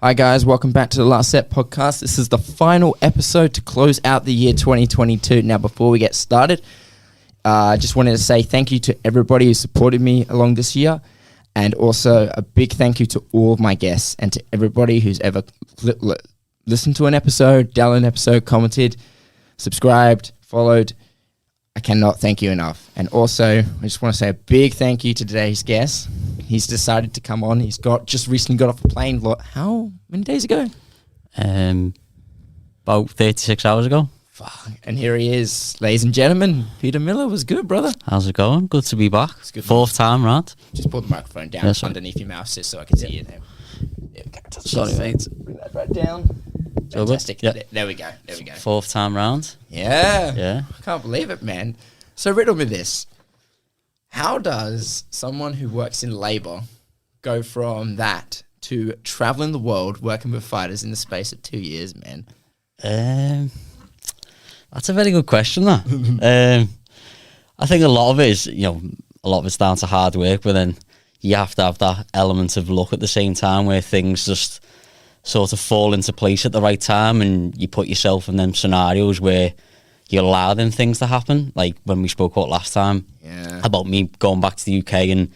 Hi guys, welcome back to the Last Set podcast. This is the final episode to close out the year 2022. Now, before we get started, I just wanted to say thank you to everybody who supported me along this year, and also a big thank you to all of my guests and to everybody who's ever listened to an episode, downloaded an episode, commented, subscribed, followed. I cannot thank you enough. And also, I just want to say a big thank you to today's guest. He's decided to come on. He's just recently got off a plane. How many days ago? About 36 hours ago. Fuck. And here he is, ladies and gentlemen. Peter Miller. Was good, brother. How's it going? Good to be back. It's good. Fourth time round. Just pull the microphone down underneath your mouth just so I can see you there. There we go. Sorry, mate. Bring that right down. Fantastic. Yeah. There we go. Fourth time round. Yeah. I can't believe it, man. So riddle me this. How does someone who works in labour go from that to travelling the world, working with fighters in the space of 2 years, man? That's a very good question, that. I think a lot of it is, a lot of it's down to hard work, but then you have to have that element of luck at the same time where things just sort of fall into place at the right time and you put yourself in them scenarios where you allow them things to happen. Like when we spoke about last time about me going back to the UK and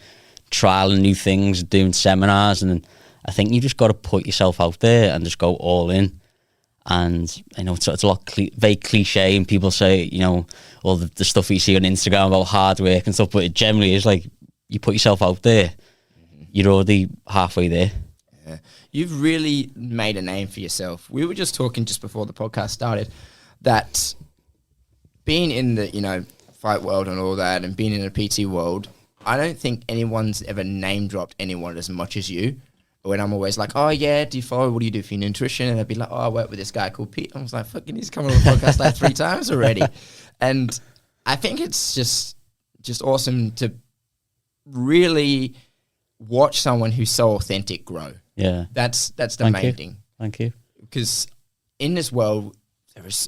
trialing new things, doing seminars, and I think you just got to put yourself out there and just go all in. And I know it's a lot very cliche, and people say, all the stuff you see on Instagram about hard work and stuff, but it generally is like you put yourself out there, you're already halfway there. Yeah. You've really made a name for yourself. We were just talking just before the podcast started that being in the, fight world and all that, and being in a PT world, I don't think anyone's ever name dropped anyone as much as you. When I'm always like, oh yeah, do you follow, what do you do for your nutrition? And they'd be like, oh, I work with this guy called Pete. I was like, fucking, he's come on the podcast like 3 times already. And I think it's just awesome to really watch someone who's so authentic grow. Yeah. That's the main thing. Thank you. Because in this world,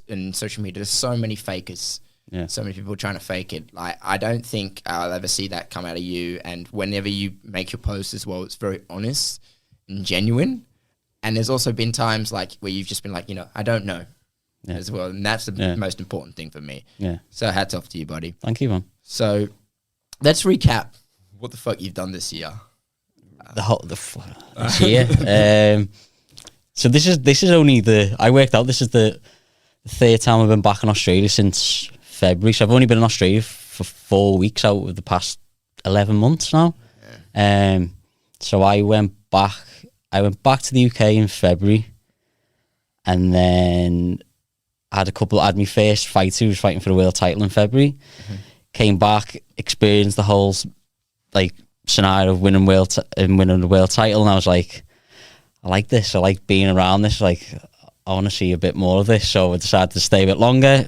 in social media, there's so many fakers. Yeah. So many people trying to fake it. Like, I don't think I'll ever see that come out of you. And whenever you make your post as well, it's very honest and genuine. And there's also been times like where you've just been like, I don't know as well. And that's the most important thing for me. Yeah. So hats off to you, buddy. Thank you, man. So let's recap what the fuck you've done this year. This year. So this is only I worked out this is the 3rd time I've been back in Australia since February. So I've only been in Australia for 4 weeks out of the past 11 months now. Yeah. So I went back to the UK in February, and then I had my first fight. Who was fighting for the world title in February. Mm-hmm. Came back, experienced the whole scenario of winning the world title, and I was like, I like this. I like being around this. Like, I want to see a bit more of this. So I decided to stay a bit longer,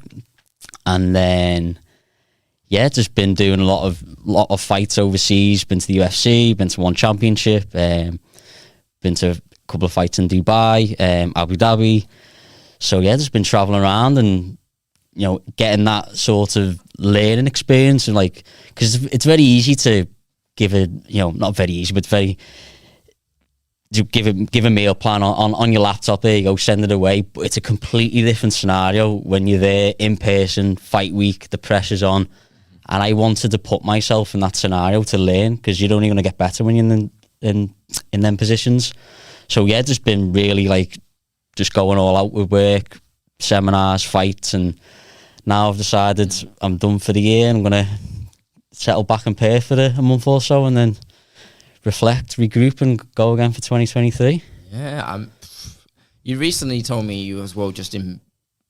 and then just been doing a lot of fights overseas. Been to the UFC, been to one championship, been to a couple of fights in Dubai, Abu Dhabi. So just been traveling around and getting that sort of learning experience, and because it's very easy to give not very easy, but very give a meal plan on your laptop. There you go, send it away. But it's a completely different scenario when you're there in person, fight week, the pressure's on. And I wanted to put myself in that scenario to learn, because you're only going to get better when you're in them positions. So just been really just going all out with work, seminars, fights, and now I've decided I'm done for the year and I'm going to settle back in Perth for a month or so, and then reflect, regroup, and go again for 2023. Yeah, you recently told me you as well just in,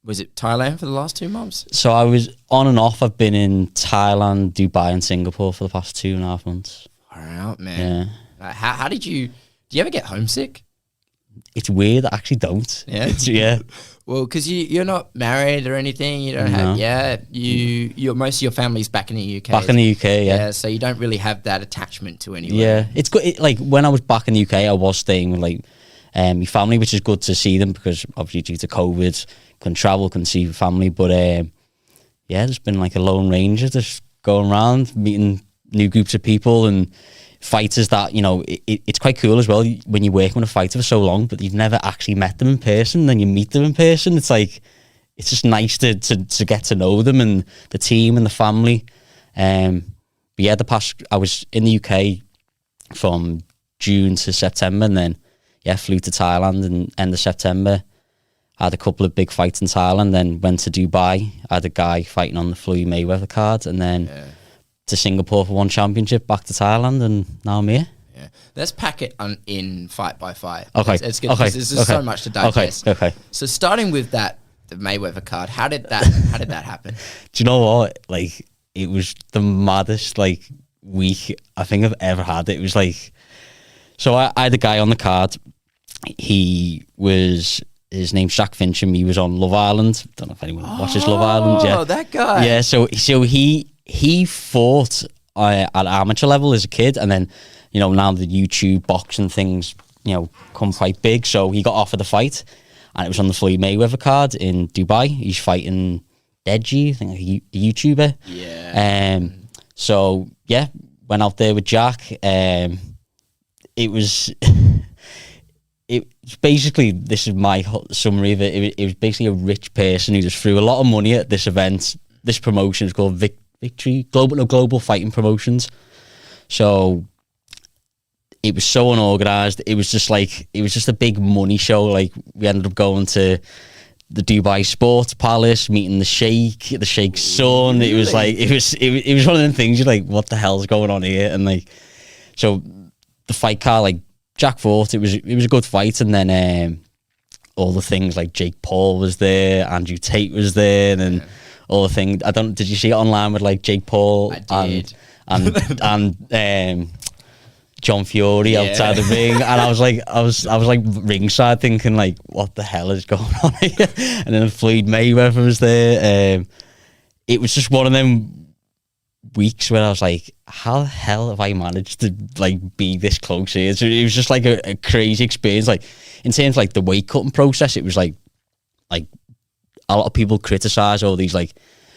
was it Thailand for the last 2 months? So I was on and off. I've been in Thailand, Dubai, and Singapore for the past 2.5 months. All right, man. Yeah. How do you ever get homesick? It's weird. I actually don't. Yeah. Well, because you're not married or anything. You don't have. Yeah. You're most of your family's back in the UK. Back in the UK. Yeah. So you don't really have that attachment to anyone. Yeah. It's good. When I was back in the UK, I was staying with my family, which is good to see them, because obviously due to COVID, couldn't travel, couldn't see family. But there's been a lone ranger just going around, meeting new groups of people and fighters that, you know, it's quite cool as well when you're working with a fighter for so long, but you've never actually met them in person, then you meet them in person. It's like, it's just nice to get to know them and the team and the family. But yeah, I was in the UK from June to September, and then flew to Thailand in end of September. Had a couple of big fights in Thailand, then went to Dubai. I had a guy fighting on the Floyd Mayweather card, and then to Singapore for one championship, back to Thailand, and now I'm here. Yeah, let's pack it on fight by fight. Okay, it's good. There's just so much to digest. Okay. So starting with the Mayweather card, how did that happen? Do you know what? Like, it was the maddest week I think I've ever had. It was like, so I had a guy on the card. His name's Jack Fincham. He was on Love Island. Don't know if anyone watches Love Island. Yeah, that guy. Yeah, so he fought at amateur level as a kid, and then, you know, now the YouTube boxing things, you know, come quite big. So he got offered a fight, and it was on the Floyd Mayweather card in Dubai. He's fighting Deji, I think, a YouTuber. Yeah. So yeah, went out there with Jack. It was basically, this is my summary of it. It was basically a rich person who just threw a lot of money at this event. This promotion is called Victory Global Fighting Promotions. So it was so unorganized. It was just a big money show. Like, we ended up going to the Dubai Sports Palace, meeting the Sheikh's son. It was like, it was one of them things you're like, what the hell's going on here? And like, so the fight card, like, Jack fought. It was a good fight, and then all the things like Jake Paul was there, Andrew Tate was there, and all the things. Did you see it online with like Jake Paul and John Fury outside the ring? And I was like ringside thinking like, what the hell is going on here? And then Floyd Mayweather was there. It was just one of them weeks where I was like, how the hell have I managed to like be this close here? So it was just like a crazy experience. Like, in terms of like the weight cutting process, it was like a lot of people criticize all these like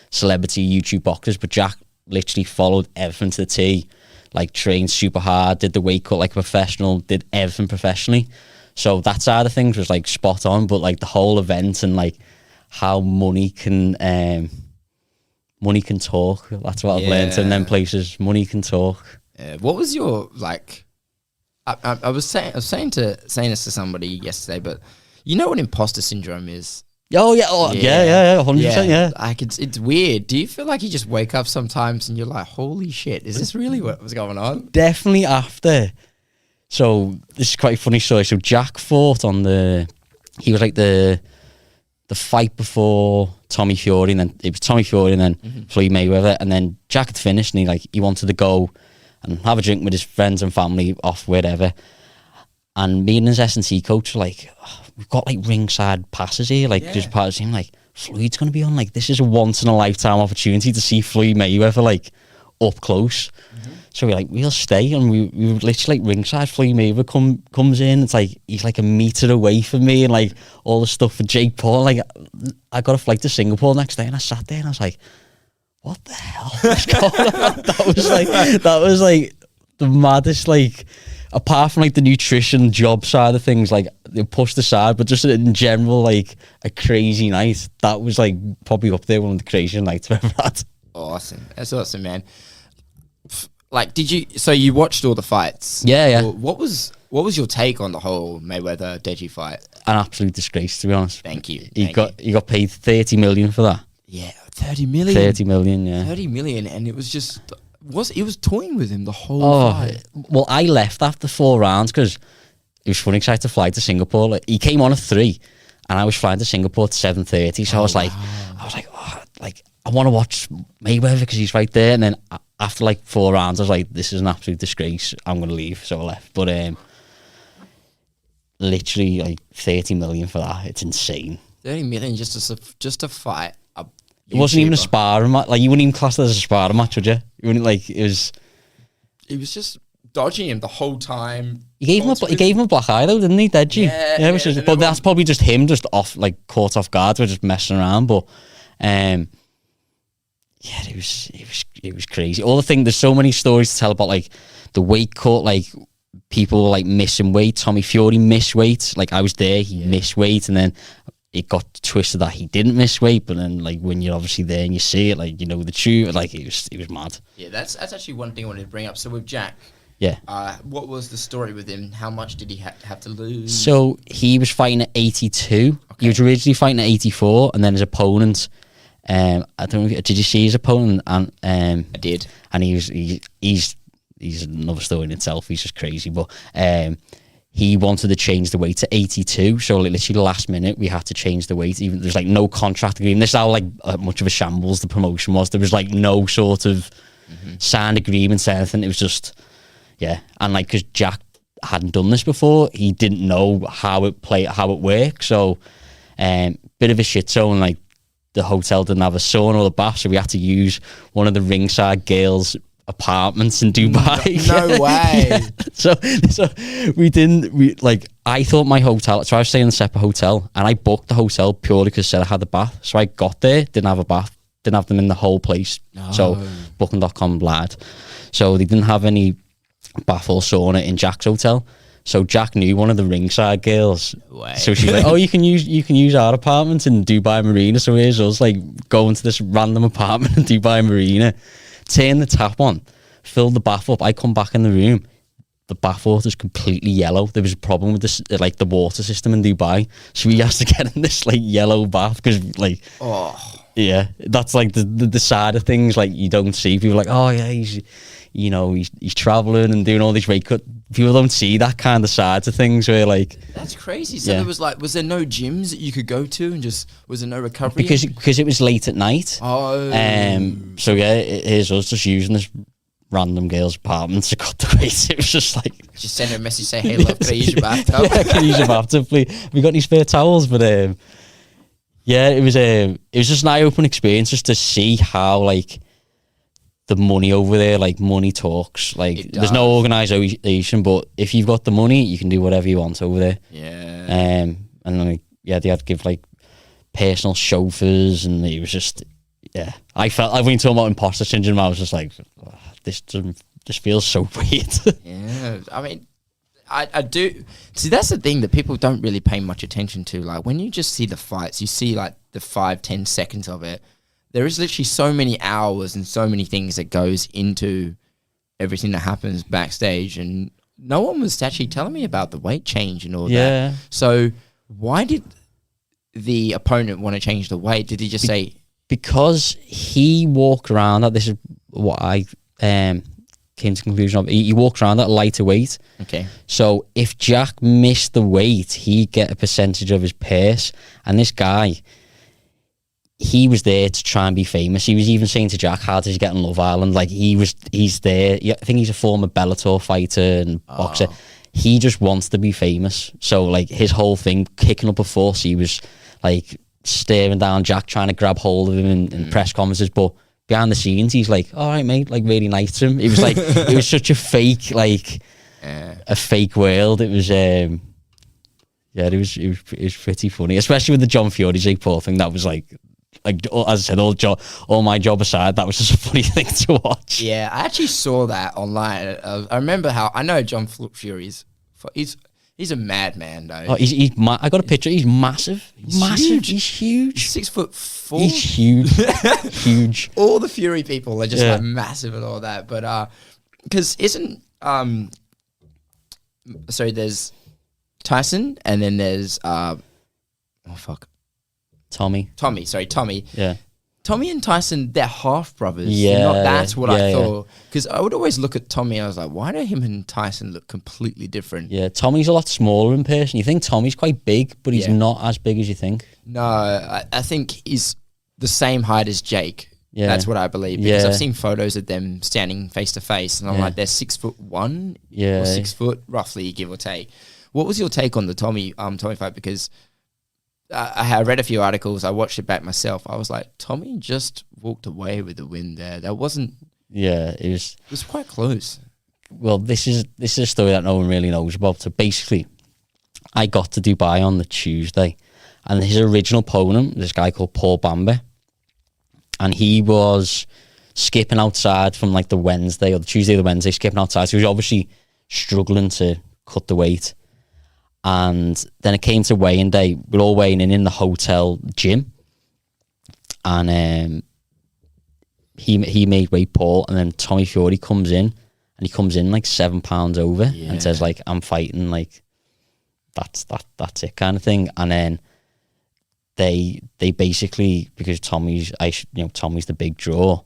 celebrity YouTube boxers, but Jack literally followed everything to the T. Like, trained super hard, did the weight cut like a professional, did everything professionally. So that side of things was like spot on, but like the whole event and like how money can talk. That's what I've learned in them places. Money can talk. What was your like? I was saying this to somebody yesterday, but you know what imposter syndrome is? Oh yeah, 100%. Yeah, like it's weird. Do you feel like you just wake up sometimes and you're like, holy shit, is this really what was going on? Definitely after. So this is quite a funny story. So Jack fought he was like the fight before Tommy Fury, and then it was Tommy Fury and then Floyd Mayweather, and then Jack had finished, and he wanted to go and have a drink with his friends and family off wherever. And me and his S&C coach were like, we've got like ringside passes here, like just part of the team, like Floyd's going to be on, like this is a once in a lifetime opportunity to see Floyd Mayweather like up close. So we're like, we'll stay, and we were literally like ringside. Floyd Mayweather comes in, it's like he's like a metre away from me, and like all the stuff with Jake Paul. Like, I got a flight to Singapore next day, and I sat there and I was like, what the hell is going on? That was like the maddest, like, apart from like the nutrition job side of things, like they pushed aside, but just in general, like a crazy night. That was like probably up there, one of the craziest nights I've ever had. Awesome. That's awesome, man. Like, so you watched all the fights? Yeah. What was your take on the whole Mayweather Deji fight? An absolute disgrace, to be honest. Thank you. He got paid 30 million for that. Yeah, 30 million. 30 million, yeah. 30 million, and it was just it was toying with him the whole fight. Well, I left after 4 rounds because it was funny because I had to fly to Singapore. Like, he came on at 3, and I was flying to Singapore at 7:30. So I was like, I want to watch Mayweather because he's right there. And then after like 4 rounds, I was like, this is an absolute disgrace. I'm going to leave. So I left. But literally like 30 million for that. It's insane. 30 million just to fight. It wasn't even a sparring match. Like, you wouldn't even class it as a sparring match, would you? You wouldn't, like, it was just dodging him the whole time. He gave him a black eye though, didn't he? Deji? Yeah. But that's probably just him, just caught off guard. We're just messing around. But yeah, it was crazy. All the thing, there's so many stories to tell about like the weight cut, like people like missing weight. Tommy Fury missed weight. Like I was there, he missed weight, and then it got twisted that he didn't miss weight. But then like when you're obviously there and you see it, like you know the truth, like it was mad. Yeah, that's actually one thing I wanted to bring up. So with Jack, what was the story with him? How much did he have to lose? So he was fighting at 82. Okay. He was originally fighting at 84, and then his opponent. I don't know. Did you see his opponent? And I did. And he's another story in itself. He's just crazy, but he wanted to change the weight to 82. So like, literally last minute, we had to change the weight. Even there's like no contract agreement. This is how like much of a shambles the promotion was. There was like no sort of signed agreements, anything. It was just and like because Jack hadn't done this before, he didn't know how it worked. So bit of a shit zone. Like the hotel didn't have a sauna or a bath, so we had to use one of the ringside girls' apartments in Dubai. No way. So I thought my hotel, so I was staying in a separate hotel, and I booked the hotel purely because it said I had a bath. So I got there, didn't have a bath, didn't have them in the whole place. So booking.com lied. So they didn't have any bath or sauna in Jack's hotel. So Jack knew one of the ringside girls. So she's like, "Oh, you can use our apartment in Dubai Marina." So here's us like going to this random apartment in Dubai Marina, turn the tap on, fill the bath up. I come back in the room, the bath water's completely yellow. There was a problem with this, like the water system in Dubai. So we had to get in this like yellow bath because like, that's like the side of things like you don't see. People are like, oh yeah, he's traveling and doing all these weight cut. People don't see that kind of side to things where like that's crazy. So there was there no gyms that you could go to and just was there no recovery? Because it was late at night. So here's us just using this random girl's apartment to cut the weight. It was just like just send her a message, say, "Hey, love, can I use your bathtub?" Can you use your bathtub, please? Have you got any spare towels? But it was just an eye-opening experience just to see how like the money over there, like money talks. Like there's no organisation, but if you've got the money, you can do whatever you want over there. And like they had to give like personal chauffeurs, and it was just I felt like when you talk about imposter syndrome, I was just like, this feels so weird. I mean, I do see that's the thing that people don't really pay much attention to. Like when you just see the fights, you see like the 5-10 seconds of it. There is literally so many hours and so many things that goes into everything that happens backstage, and no one was actually telling me about the weight change and all that. So why did the opponent want to change the weight? Did he just say... Because he walked around, this is what I came to the conclusion of, he walked around at a lighter weight. Okay. So if Jack missed the weight, he'd get a percentage of his purse, and this guy... He was there to try and be famous. He was even saying to Jack, how does he get on Love Island? Like he's there. I think he's a former Bellator fighter and boxer. He just wants to be famous. So like his whole thing, kicking up a fuss, he was like staring down Jack, trying to grab hold of him in press conferences. But behind the scenes, he's like, all right, mate, like really nice to him. It was like, it was such a fake, like a fake world. It was, it was pretty funny, especially with the John Fury Jake Paul thing. That was like, as I said, all my job aside, that was just a funny thing to watch. Yeah, I actually saw that online. I remember how I know John Fury's. He's a madman though. I got a picture. He's massive. He's huge. He's 6'4". He's huge. Huge. All the Fury people are just like massive and all that. But because isn't sorry, there's Tyson and then there's Tommy. Yeah. Tommy and Tyson, they're half brothers. Yeah. That's what I thought. Because I would always look at Tommy, I was like, why do him and Tyson look completely different? Yeah, Tommy's a lot smaller in person. You think Tommy's quite big, but he's not as big as you think. No, I think he's the same height as Jake. Yeah. That's what I believe. Because I've seen photos of them standing face to face, and I'm like, they're 6'1", or 6 foot, roughly, give or take. What was your take on the Tommy fight? Because I read a few articles. I watched it back myself. I was like, Tommy just walked away with the win there. That wasn't. Yeah, it was quite close. Well, this is a story that no one really knows about. So basically, I got to Dubai on the Tuesday, and his original opponent, this guy called Paul Bamber, and he was skipping outside from like the Wednesday or the Tuesday or the Wednesday, skipping outside. So he was obviously struggling to cut the weight. And then it came to weighing day. We're all weighing in the hotel gym, and he made weight, Paul, and then Tommy Fury comes in, and he comes in like 7 pounds over, and says like, I'm fighting, like that's it kind of thing. And then they basically, because Tommy's the big draw,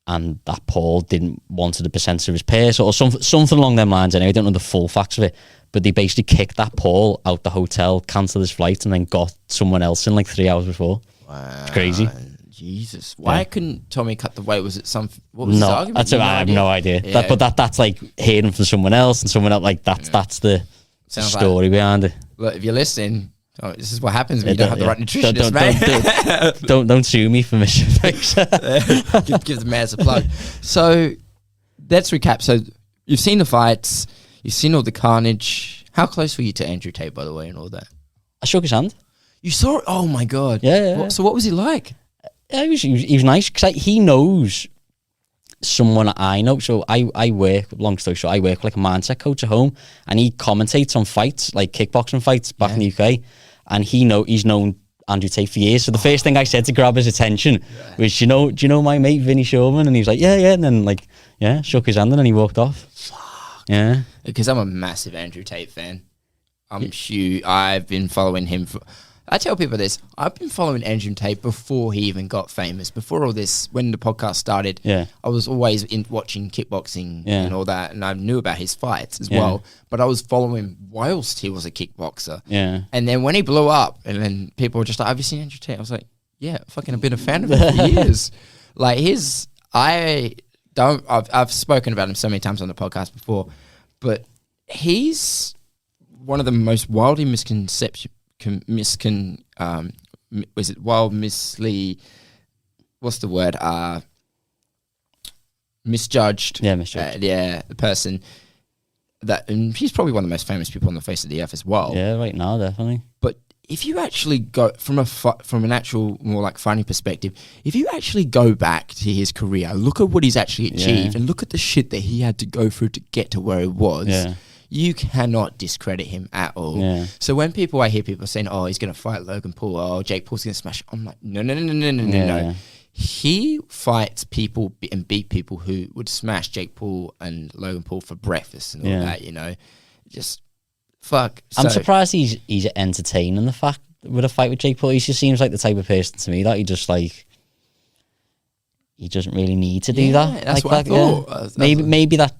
and that Paul didn't wanted a percentage of his purse or something along them lines. Anyway, I don't know the full facts of it, but they basically kicked that Paul out the hotel, cancelled his flight, and then got someone else in like 3 hours before. Wow, it's crazy. Jesus, why couldn't Tommy cut the weight? Was it what was his argument? I have no idea. Yeah. That's like hearing from someone else, and someone else, like that's the story behind it. Look, if you're listening, this is what happens when you don't have the right nutritionist, mate. Don't sue me for missing things. give the man a plug. So let's recap. So you've seen the fights, you've seen all the carnage. How close were you to Andrew Tate, by the way, and all that? I shook his hand. You saw it? Oh my god! Yeah. So what was he like? Yeah, he was nice because he knows someone I know. So I work, long story short, I work like a mindset coach at home, and he commentates on fights, like kickboxing fights back in the UK, and he's known Andrew Tate for years. So the first thing I said to grab his attention was, do you know my mate Vinny Showman? And he was like, yeah, and then shook his hand and then he walked off. Fuck. Yeah, because I'm a massive Andrew Tate fan. I've been following him for. I tell people this. I've been following Andrew Tate before he even got famous. Before all this, when the podcast started, I was always watching kickboxing and all that, and I knew about his fights as well. But I was following him whilst he was a kickboxer. Yeah. And then when he blew up, and then people were just like, "Have you seen Andrew Tate?" I was like, "Yeah, fucking, I've been a fan of him for years." Like I've spoken about him so many times on the podcast before, but he's one of the most wildly misconceptions. What's the word? Misjudged. Yeah, misjudged. The person and he's probably one of the most famous people on the face of the earth as well. Yeah, right now, definitely. But if you actually go from an actual more like fighting perspective, if you actually go back to his career, look at what he's actually achieved, and look at the shit that he had to go through to get to where he was. Yeah. You cannot discredit him at all. Yeah. So when I hear people saying, "Oh, he's going to fight Logan Paul," "Oh, Jake Paul's going to smash," I'm like, no. He fights people and beat people who would smash Jake Paul and Logan Paul for breakfast and all that. Just fuck. I'm surprised he's entertaining the fact with a fight with Jake Paul. He just seems like the type of person to me that he doesn't really need to do that. That's what I thought. Yeah. Maybe that.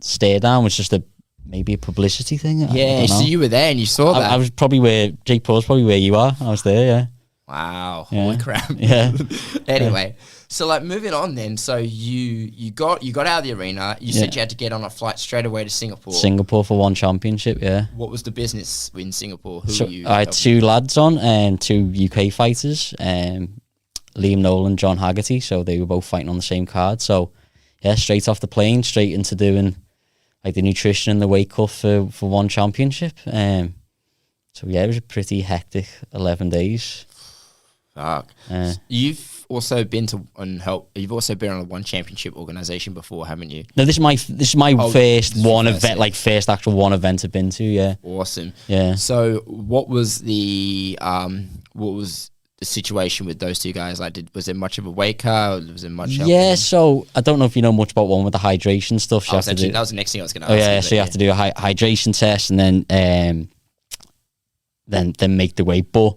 Stare down was just maybe a publicity thing. Yeah, so you were there and you saw that. I was probably where Jake Paul's probably where you are. I was there. Yeah. Wow. Holy crap. Yeah. Anyway, so like moving on then. So you got out of the arena. You said you had to get on a flight straight away to Singapore. Singapore for one championship. Yeah. What was the business in Singapore? Who were you? I had 2 lads on and 2 UK fighters. Liam Nolan, John Haggerty. So they were both fighting on the same card. So yeah, straight off the plane, straight into doing like the nutrition and the weight cut for one championship. So yeah, it was a pretty hectic 11 days. Fuck. You've also been You've also been on a one championship organization before, haven't you? No, this is my first one event, like first actual one event I've been to. Yeah. Awesome. Yeah. So what was the situation with those 2 guys? Like, was there much of a weight cut? Was there much? Yeah, so I don't know if you know much about one with the hydration stuff. That was the next thing I was going to ask. Yeah, so you have to do a hydration test and then make the weight. But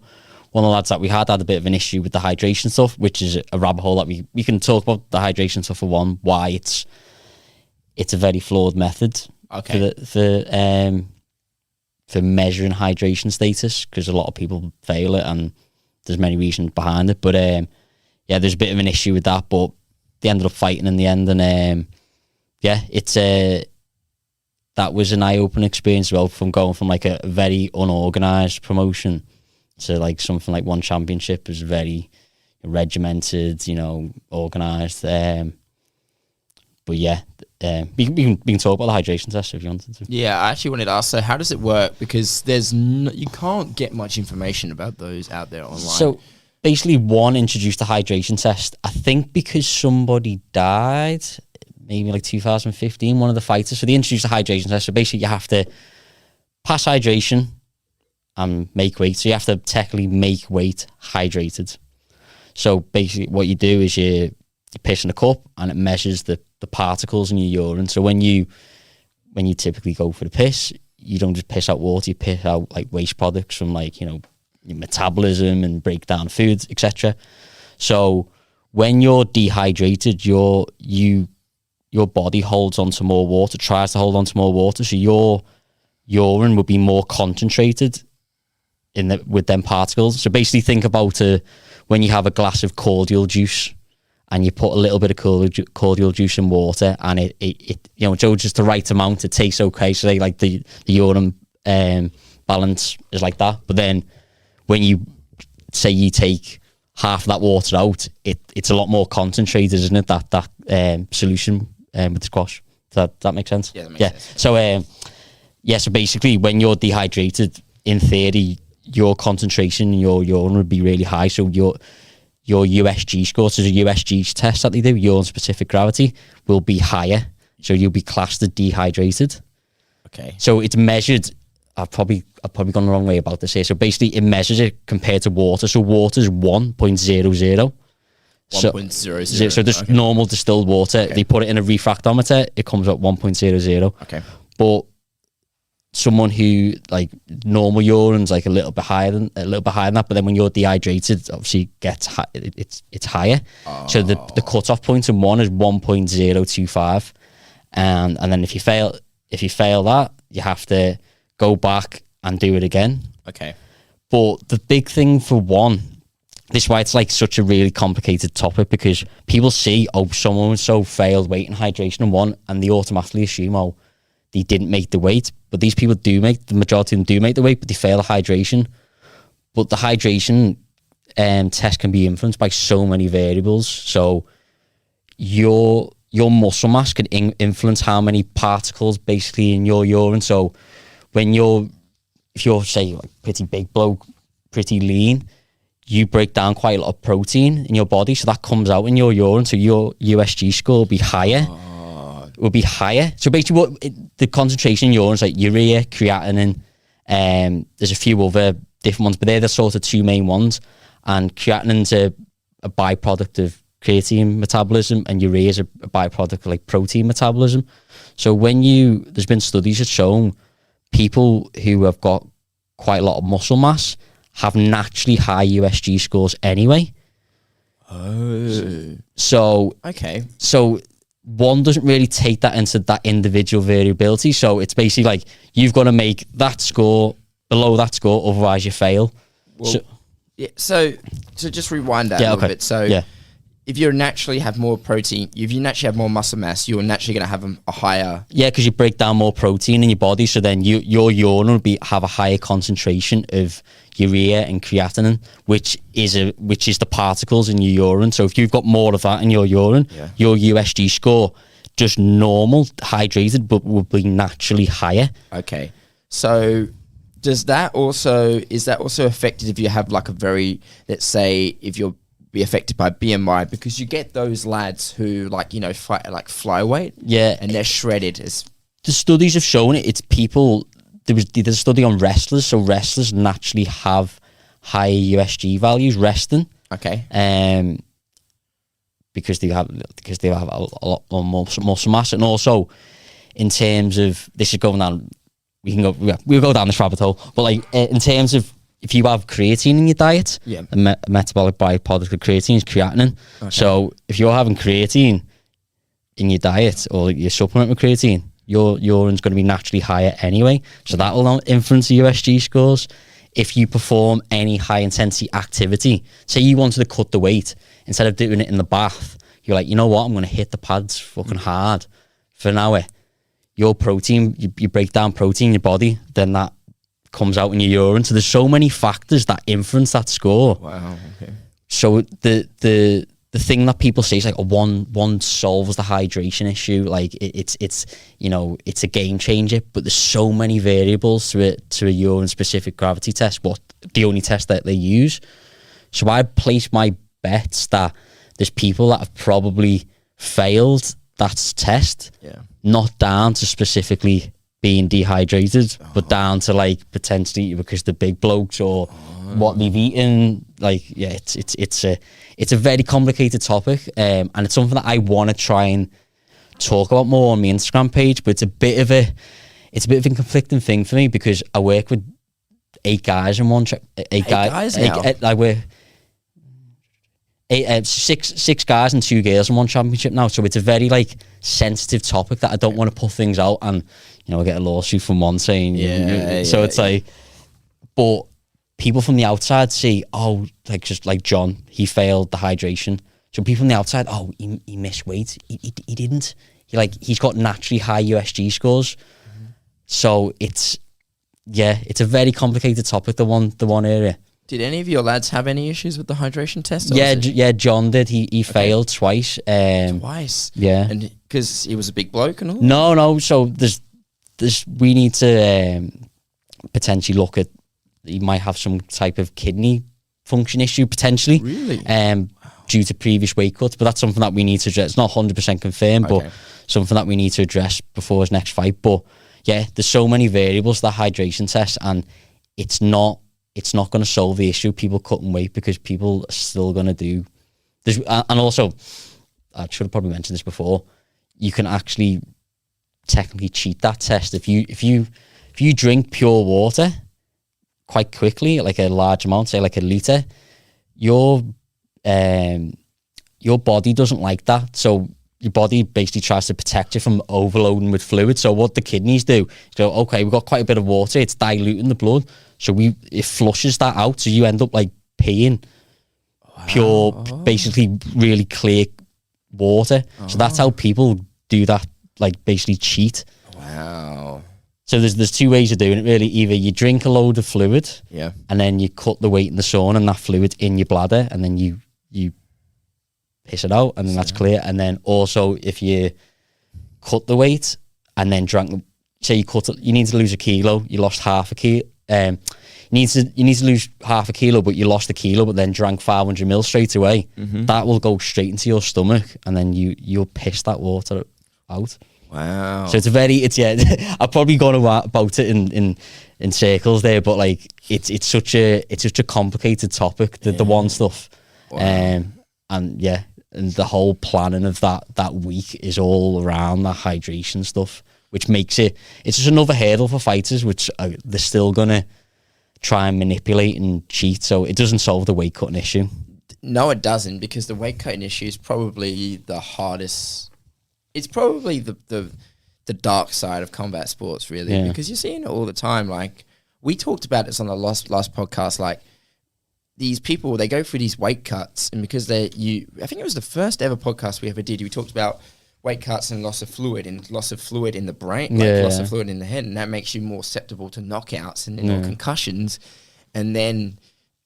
one of the lads that we had a bit of an issue with the hydration stuff, which is a rabbit hole that we can talk about the hydration stuff for one. Why it's a very flawed method. Okay. For measuring hydration status, because a lot of people fail it and there's many reasons behind it, but there's a bit of an issue with that, but they ended up fighting in the end, and it's that was an eye-opening experience as well, from going from like a very unorganized promotion to like something like one championship is very regimented, organized. But yeah, we can talk about the hydration test if you wanted to. Yeah, I actually wanted to ask, so how does it work? Because you can't get much information about those out there online. So basically one introduced a hydration test. I think because somebody died, maybe like 2015, one of the fighters. So they introduced a hydration test. So basically you have to pass hydration and make weight. So you have to technically make weight hydrated. So basically what you do is you piss in a cup and it measures the particles in your urine. So when you typically go for the piss, you don't just piss out water, you piss out like waste products from like, you know, your metabolism and break down foods, etc. So when you're dehydrated, your body holds onto more water, tries to hold onto more water. So your urine will be more concentrated with them particles. So basically think about when you have a glass of cordial juice and you put a little bit of cordial juice in water and it you know, it's just the right amount, it tastes okay. So they like the urine balance is like that. But then when you say you take half of that water out, it's a lot more concentrated, isn't it? That solution with the squash. Does that make sense? Yeah, that makes sense. So so basically when you're dehydrated, in theory, your concentration in your urine would be really high. So your USG score, so the USG test that they do, urine specific gravity, will be higher. So you'll be classed as dehydrated. Okay. So it's measured. I've probably gone the wrong way about this here. So basically, it measures it compared to water. So water is 1.00. 1.00. So just normal distilled water. Okay. They put it in a refractometer. It comes up 1.00. Okay. But someone who like normal urine's like a little bit higher than that. But then when you're dehydrated, obviously it's higher. Oh. So the cutoff point in one is 1.025, and then if you fail that, you have to go back and do it again. Okay. But the big thing for one, this is why it's like such a really complicated topic, because people see, someone so failed weight and hydration in one, and they automatically assume, they didn't make the weight. But these people the majority of them do make the weight, but they fail the hydration. But the hydration test can be influenced by so many variables. So your muscle mass can influence how many particles basically in your urine. So if you're say like pretty big bloke, pretty lean, you break down quite a lot of protein in your body, so that comes out in your urine. So your USG score will be higher. So basically the concentration in urine is like urea, creatinine, there's a few other different ones, but they're the sort of two main ones. And creatinine's a byproduct of creatine metabolism, and urea is a byproduct of like protein metabolism. So there's been studies that shown people who have got quite a lot of muscle mass have naturally high USG scores anyway. Oh. So okay. So one doesn't really take that into that individual variability. So it's basically like you've got to make that score below that score, otherwise you fail. Well, so just rewind that a little bit. So if you naturally have more protein, if you naturally have more muscle mass, you're naturally going to have a higher... Yeah, because you break down more protein in your body, so then your urine will have a higher concentration of urea and creatinine, which is the particles in your urine. So if you've got more of that in your urine, your USG score, just normal, hydrated, but will be naturally higher. Okay. So is that also affected if you have like a very, let's say, if you're be affected by BMI, because you get those lads who like, you know, fight like flyweight, and they're shredded. The studies have shown it. It's people. There's a study on wrestlers. So wrestlers naturally have higher USG values resting. Okay. Because they have a lot more muscle mass, and also in terms of this is going down. We'll go down this rabbit hole, but like in terms of, if you have creatine in your diet, the metabolic byproduct of creatine is creatinine. Okay. So if you're having creatine in your diet or your supplement with creatine, your urine's going to be naturally higher anyway. So that will influence the USG scores. If you perform any high intensity activity, say you wanted to cut the weight, instead of doing it in the bath, you're like, you know what, I'm going to hit the pads fucking hard for an hour. Your protein, you break down protein in your body, then that comes out in your urine. So there's so many factors that influence that score. Wow. Okay. So the thing that people say is like one solves the hydration issue. Like it's you know, it's a game changer. But there's so many variables to a urine specific gravity test. What the only test that they use. So I place my bets that there's people that have probably failed that test, not down to specifically being dehydrated, but down to like potentially because the big blokes or what they've eaten. Like, yeah, it's a very complicated topic, and it's something that I want to try and talk about more on my Instagram page. But it's a bit of a conflicting thing for me because I work with 8 guys in one. Eight guys now. I work. Six guys and 2 girls in one championship now, so it's a very like sensitive topic that I don't want to put things out and I get a lawsuit from one saying it's like, but people from the outside see, like just like John, he failed the hydration. So people from the outside, he missed weight. He didn't. He's got naturally high USG scores. So it's a very complicated topic. The one area. Did any of your lads have any issues with the hydration test? John did. He failed twice. Twice? Yeah. And because he was a big bloke and all? No. So we need to potentially look at, he might have some type of kidney function issue potentially. Really? Due to previous weight cuts, but that's something that we need to address. It's not 100% confirmed, but something that we need to address before his next fight. But yeah, there's so many variables to that hydration test, and it's not going to solve the issue of people cutting weight because people are still going to do this. And also, I should have probably mentioned this before, you can actually technically cheat that test. If you drink pure water quite quickly, like a large amount, say like a litre, your body doesn't like that. So your body basically tries to protect you from overloading with fluid. So what the kidneys do is go, okay, we've got quite a bit of water, it's diluting the blood, so it flushes that out, so you end up like peeing pure, basically really clear water. So that's how people do that, like basically cheat. Wow. So there's 2 ways of doing it really. Either you drink a load of fluid, and then you cut the weight in the sauna and that fluid in your bladder, and then you piss it out, and then that's clear. And then also, if you cut the weight and then drank, say you cut it, you need to lose a kilo, you lost half a kilo. You need to lose half a kilo, but you lost a kilo, but then drank 500 ml straight away. That will go straight into your stomach, and then you'll piss that water out. Wow. So I've probably gone about it in circles there, but like it's such a complicated topic, the one stuff. Wow. And the whole planning of that week is all around that hydration stuff, which makes it's just another hurdle for fighters, which they're still gonna try and manipulate and cheat. So it doesn't solve the weight cutting issue. No, it doesn't, because the weight cutting issue is probably the hardest. It's probably the dark side of combat sports, really, because you're seeing it all the time. Like, we talked about this on the last podcast, like, these people, they go through these weight cuts, and because I think it was the first ever podcast we ever did, we talked about weight cuts and loss of fluid in the brain, loss of fluid in the head, and that makes you more susceptible to knockouts and or concussions. And then,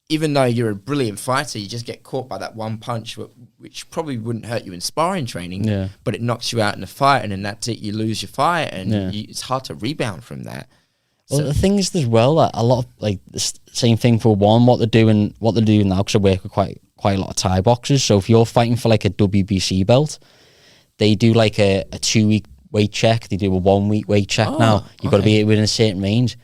even though you're a brilliant fighter, you just get caught by that one punch, which probably wouldn't hurt you in sparring training, but it knocks you out in a fight, and then that's it, you lose your fight, and it's hard to rebound from that. Well, the thing is as well, that a lot of, like, the same thing for what they're doing now, because I work with quite a lot of Thai boxers. So if you're fighting for like a WBC belt, they do like a 2-week weight check. They do a 1-week weight check now. You've got to be within a certain range.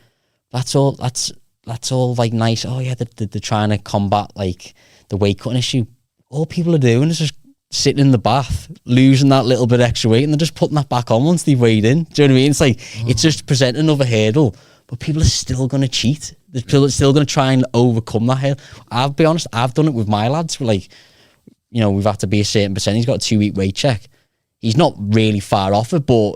That's all like nice. Oh yeah, they're trying to combat like the weight cutting issue. All people are doing is just sitting in the bath, losing that little bit extra weight, and they're just putting that back on once they've weighed in. Do you know what I mean? It's like, it's just presenting another hurdle. But people are still going to cheat. They're still going to try and overcome that hill. I'll be honest, I've done it with my lads. Like, we've had to be a certain percent. He's got a 2-week weight check. He's not really far off it, but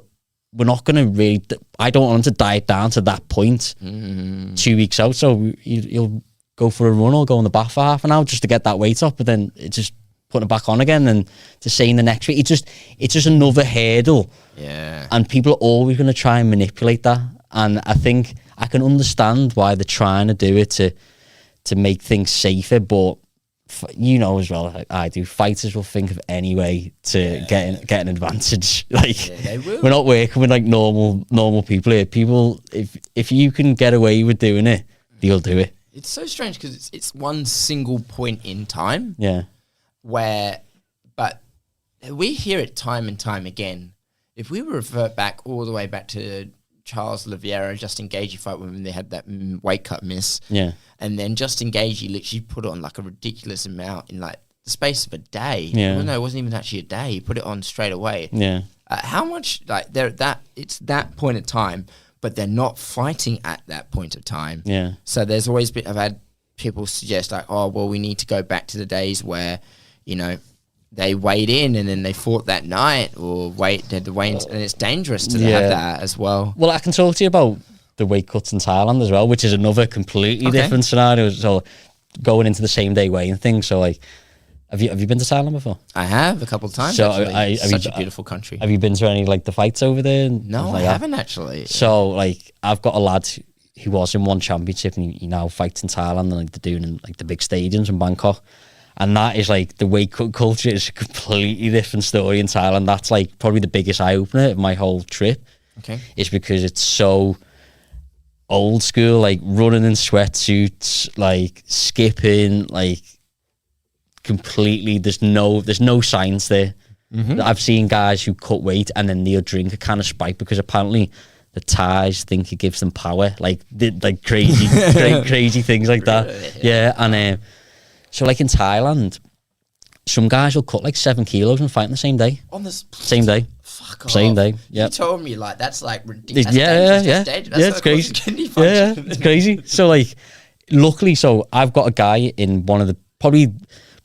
we're not going to really... I don't want him to diet down to that point 2 weeks out. So he'll go for a run or go in the bath for half an hour just to get that weight up, but then it's just putting it back on again and to say in the next week. It's just another hurdle. Yeah. And people are always going to try and manipulate that. And I think I can understand why they're trying to do it to make things safer, but as well, like I do, fighters will think of any way to get an advantage. Like, they will. We're not working with like normal people here. People, if you can get away with doing it, they'll do it. It's so strange because it's one single point in time. Yeah. But we hear it time and time again. If we revert back all the way back to Charles Oliveira, Justin Gaethje fight when they had that weight cut miss. Yeah. And then Justin Gaethje literally put on like a ridiculous amount in like the space of a day. Yeah. Well, no, it wasn't even actually a day. He put it on straight away. Yeah. How much like it's that point of time, but they're not fighting at that point of time. Yeah. So there's always been, I've had people suggest like, oh, well, we need to go back to the days where, you know, they weighed in and then they fought that night or did the weigh-ins, and it's dangerous to have that as well. Well, I can talk to you about the weight cuts in Thailand as well, which is another completely different scenario. So going into the same day weighing thing. So like, have you been to Thailand before? I have a couple of times. So actually. Such a beautiful country. Have you been to any like the fights over there? No, like I haven't actually. So like, I've got a lad who was in one championship and he now fights in Thailand, and like they're doing in like the big stadiums in Bangkok. And that is like, the weight cut culture is a completely different story in Thailand. That's like probably the biggest eye opener of my whole trip. Okay. It's because it's so old school, like running in sweatsuits, like skipping, like completely, there's no science there. Mm-hmm. I've seen guys who cut weight and then they'll drink a can of Sprite because apparently the Thais think it gives them power, like crazy, crazy things like that. Really? Yeah, and so like in Thailand, some guys will cut like 7 kilos and fight on the same day. On the same day. Fuck off. Same day. Yeah. You told me like that's like ridiculous. Yeah. It's crazy. Yeah, it's crazy. So like, luckily, so I've got a guy in one of the probably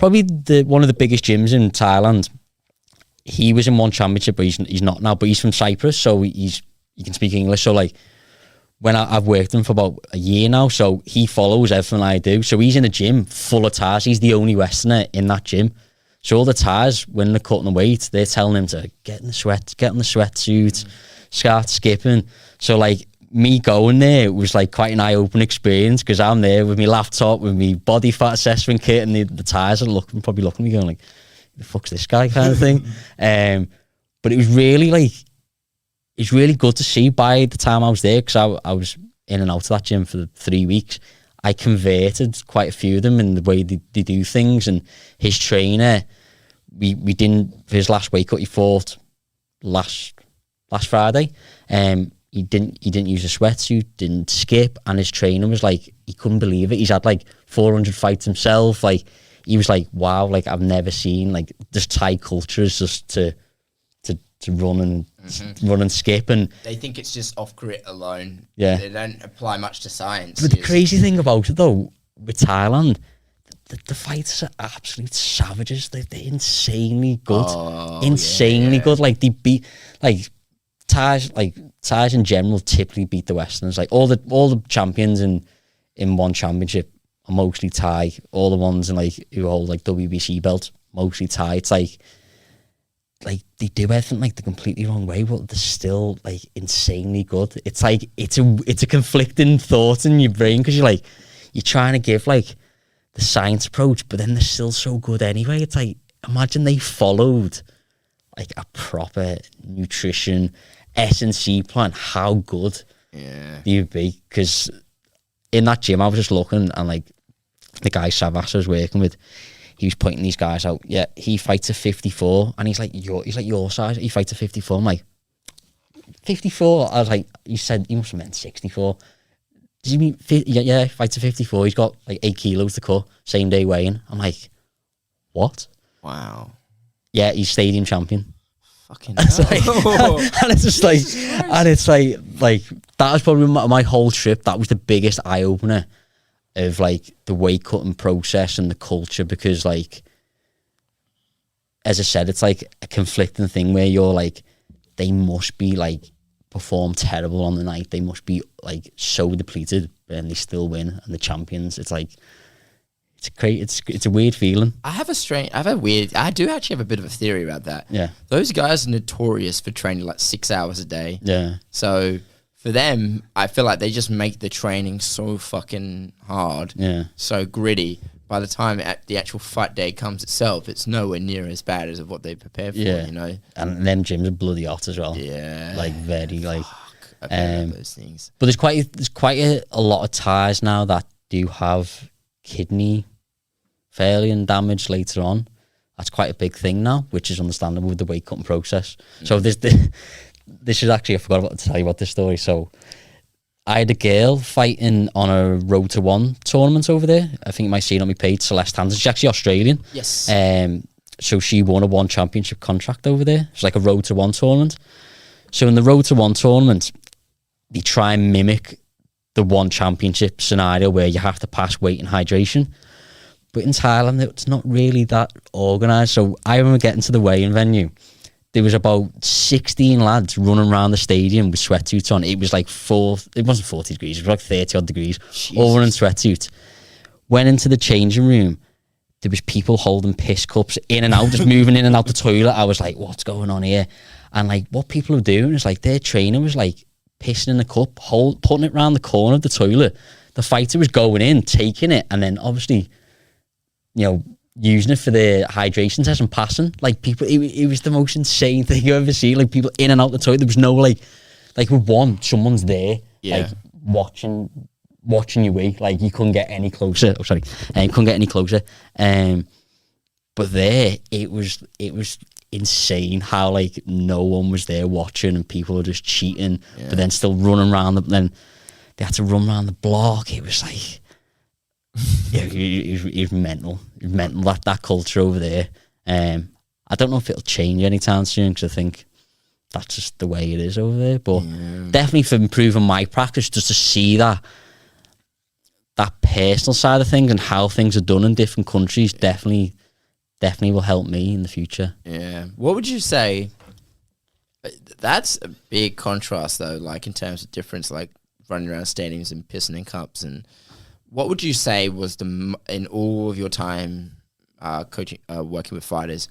one of the biggest gyms in Thailand. He was in one championship, but he's not now. But he's from Cyprus, so he can speak English. So like, when I've worked with him for about a year now, so he follows everything I do. So he's in a gym full of Thais. He's the only Westerner in that gym. So all the Thais, when they're cutting the weight, they're telling him to get in the sweatsuit, start skipping. So like, me going there, it was like quite an eye-opening experience because I'm there with my laptop, with my body fat assessment kit, and the Thais are probably looking at me going like, who the fuck's this guy kind of thing. But it was really like, it's really good to see by the time I was there, because I was in and out of that gym for 3 weeks. I converted quite a few of them in the way they do things. And his trainer, we didn't, for his last weight cut, he fought last Friday. He didn't use a sweatsuit, didn't skip, and his trainer was like, he couldn't believe it. He's had like 400 fights himself. Like, he was like, wow, like I've never seen like this Thai culture is just to run and skip, and they think it's just off grit alone. Yeah, they don't apply much to science. But the crazy thing about it though, with Thailand, the fighters are absolute savages. They're insanely good, good. Like they beat Thais in general typically beat the Westerners. Like all the champions in one championship are mostly Thai. All the ones in like who hold like WBC belts mostly Thai. It's like they do everything like the completely wrong way, but they're still like insanely good. It's like it's a conflicting thought in your brain because you're trying to give like the science approach, but then they're still so good anyway. It's like, imagine they followed like a proper nutrition S&C plan. How good you'd be? Because in that gym, I was just looking, and like the guy Savas I was working with, he was pointing these guys out. Yeah, he fights a 54, and he's like your size. He fights a 54. I'm like, 54? I was like, he said he must have meant 64. Does he mean? Yeah, he fights a 54. He's got like 8 kilos to cut, same day weighing. I'm like, what? Wow. Yeah, he's stadium champion. Fucking hell. And it's just like, and it's like that was probably my whole trip. That was the biggest eye opener of like the weight cutting process and the culture, because like, as I said, it's like a conflicting thing where you're like, they must be like perform terrible on the night. They must be like so depleted, and they still win and the champions. It's like, it's great. It's a weird feeling. I do actually have a bit of a theory about that. Yeah. Those guys are notorious for training like 6 hours a day. Yeah. So for them, I feel like they just make the training so fucking hard. Yeah. So gritty. By the time the actual fight day comes itself, it's nowhere near as bad as what they prepare for, you know? And them gyms are bloody hot as well. Yeah. Like very like... I've heard those things. But there's quite a lot of Thais now that do have kidney failure and damage later on. That's quite a big thing now, which is understandable with the weight cutting process. So this is actually, I forgot about to tell you about this story. So I had a girl fighting on a Road to One tournament over there. I think you might see it on my page, Celeste Hanson. She's actually Australian. Yes. So she won a one championship contract over there. It's like a Road to One tournament. So in the Road to One tournament, they try and mimic the one championship scenario where you have to pass weight and hydration. But in Thailand, it's not really that organised. So I remember getting to the weigh-in venue. There was about 16 lads running around the stadium with sweatsuits on. It was like it wasn't 40 degrees, it was like 30 odd degrees. Jesus. All in sweatsuits. Went into the changing room. There was people holding piss cups in and out, just moving in and out the toilet. I was like, what's going on here? And like, what people are doing is like, their trainer was like pissing in a cup, putting it around the corner of the toilet. The fighter was going in, taking it, and then obviously, you know, using it for the hydration test and passing. Like, people, it was the most insane thing I've ever seen. Like, people in and out the toilet. There was no like with one, someone's there, like watching you weigh. Like, you couldn't get any closer. Oh, sorry, you couldn't get any closer. But there, it was insane how like no one was there watching and people were just cheating, but then still running around. Then they had to run around the block. It was like. Yeah, it was mental. It was mental, that culture over there. I don't know if it'll change anytime soon because I think that's just the way it is over there. But definitely for improving my practice, just to see that personal side of things and how things are done in different countries, definitely will help me in the future. Yeah. What would you say? That's a big contrast, though. Like in terms of difference, like running around stadiums and pissing in cups and. What would you say was in all of your time coaching, working with fighters,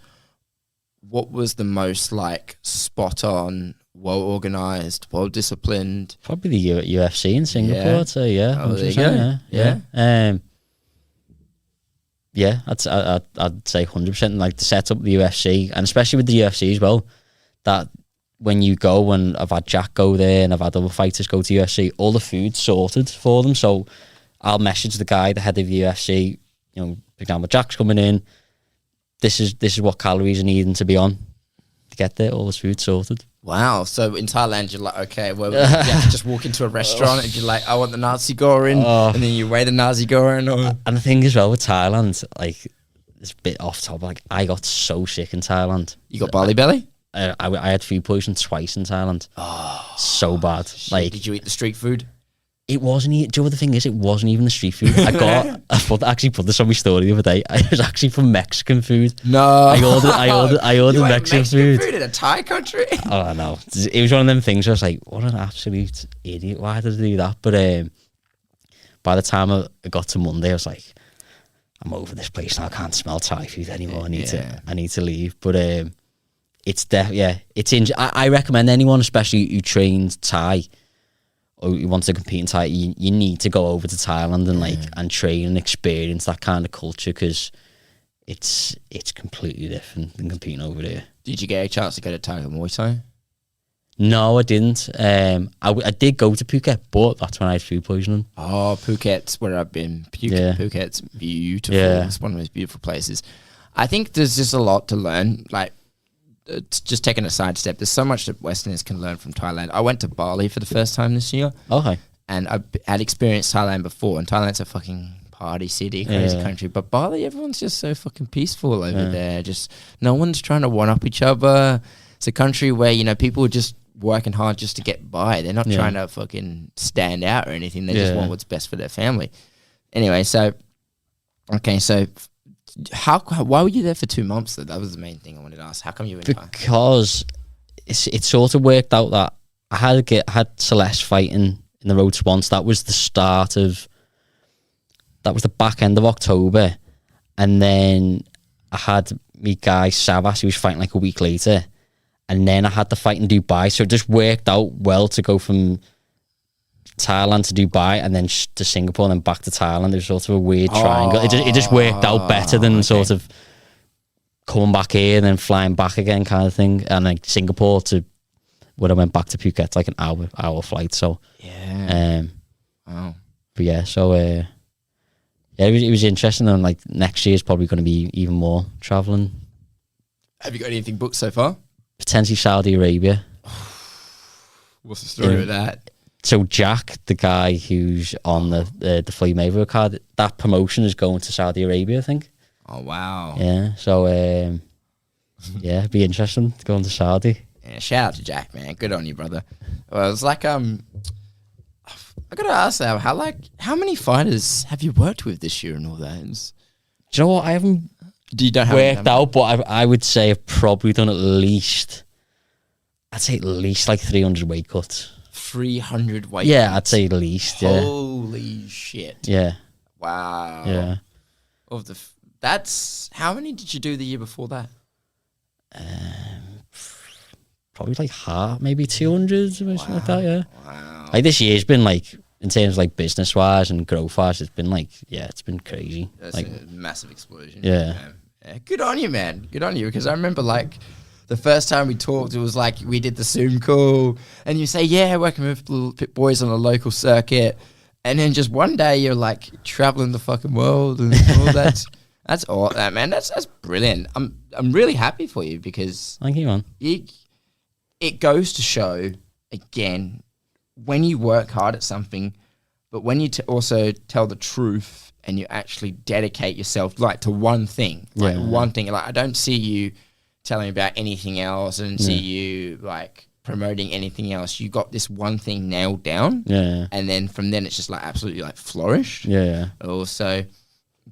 what was the most like spot on, well organized, well disciplined? Probably the UFC in Singapore. I'd say, yeah. Oh, there you go. Yeah. I'd say 100%. Like to set up the UFC, and especially with the UFC as well, that when you go, and I've had Jack go there, and I've had other fighters go to UFC, all the food's sorted for them. So I'll message the guy, the head of the UFC, you know, for example, Jack's coming in. This is what calories are needing to be on to get there. All this food sorted. Wow. So in Thailand, you're like, okay, well, you have to just walk into a restaurant and you're like, I want the nasi goreng, and then you weigh the nasi goreng. And the thing as well with Thailand, like, it's a bit off topic. Like, I got so sick in Thailand. You got Bali belly? I had food poisoning twice in Thailand. Oh, so bad. Shit. Like, did you eat the street food? It wasn't. Do you know what the thing is? It wasn't even the street food. I actually put this on my story the other day. It was actually from Mexican food. No, I ordered Mexican food in a Thai country. Oh no, it was one of them things where I was like, what an absolute idiot! Why did I do that? But by the time I got to Monday, I was like, I'm over this place now. I can't smell Thai food anymore. I need to leave. But it's I recommend anyone, especially who trains Thai, or you want to compete in Thai, you need to go over to Thailand and and train and experience that kind of culture, because it's completely different than competing over there. Did you get a chance to go to Tiger Muay Thai? No, I didn't. I did go to Phuket, but that's when I had food poisoning. Oh, Phuket's where I've been. Phuket's beautiful. Yeah. It's one of the most beautiful places. I think there's just a lot to learn. Like, it's just taking a sidestep, there's so much that Westerners can learn from Thailand. I went to Bali for the first time this year. Okay. And I had experienced Thailand before, and Thailand's a fucking party city, crazy country. But Bali, everyone's just so fucking peaceful over there. Just no one's trying to one-up each other. It's a country where, you know, people are just working hard just to get by. They're not trying to fucking stand out or anything. They just want what's best for their family. Anyway, so why were you there for 2 months though? That was the main thing I wanted to ask. How come you were in Thailand? Because it sort of worked out that I had Celeste fighting in the Road to Once. That was the back end of October, and then I had me guy Savas, who was fighting like a week later, and then I had the fight in Dubai. So it just worked out well to go from Thailand to Dubai and then to Singapore and then back to Thailand. It was sort of a weird triangle. It just worked out better than sort of coming back here and then flying back again kind of thing. And like Singapore to when I went back to Phuket, it's like an hour flight. So wow. But yeah, so yeah, it was interesting. And like next year is probably going to be even more traveling. Have you got anything booked so far? Potentially Saudi Arabia. What's the story with that? So Jack, the guy who's on the Floyd Mayweather card, that promotion is going to Saudi Arabia, I think. Oh wow! Yeah, so yeah, it'd be interesting to go into Saudi. Yeah, shout out to Jack, man. Good on you, brother. Well, it's like I gotta ask now, how many fighters have you worked with this year and all that? Do you know what? I haven't have worked out, but I would say I've probably done at least, I'd say at least like 300 weight cuts. 300 weight Yeah, cuts? I'd say at least, yeah. Holy shit. Yeah. Wow. Yeah. That's, how many did you do the year before that? Probably like half, maybe 200, something like that, yeah. Wow. Like this year's been like, in terms of like business wise and growth wise, it's been like, yeah, it's been crazy. That's like a massive explosion. Yeah. Yeah. Good on you, man. Good on you. Because I remember like the first time we talked, it was like we did the Zoom call and you say, yeah, working with little pit boys on a local circuit. And then just one day you're like traveling the fucking world and all that. That's all that, man. That's brilliant. I'm really happy for you because thank you, man. It goes to show again, when you work hard at something, but when you also tell the truth and you actually dedicate yourself like to one thing, like one thing, like I don't see you telling about anything else and see you like promoting anything else. You got this one thing nailed down, and then from then it's just like absolutely like flourish. Also,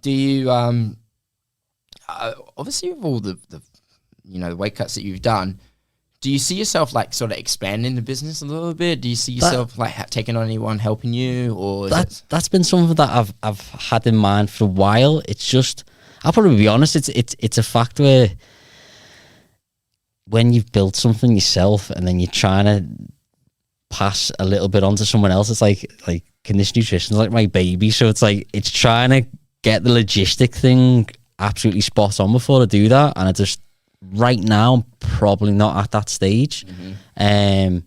do you obviously with all the the weight cuts that you've done, do you see yourself like sort of expanding the business a little bit? Do you see yourself like taking on anyone helping you, or that's been something that I've had in mind for a while. It's just, I'll probably be honest, it's a fact where when you've built something yourself and then you're trying to pass a little bit on to someone else, it's like condition nutrition is like my baby. So it's like, it's trying to get the logistic thing absolutely spot on before I do that. And I just, right now, I'm probably not at that stage to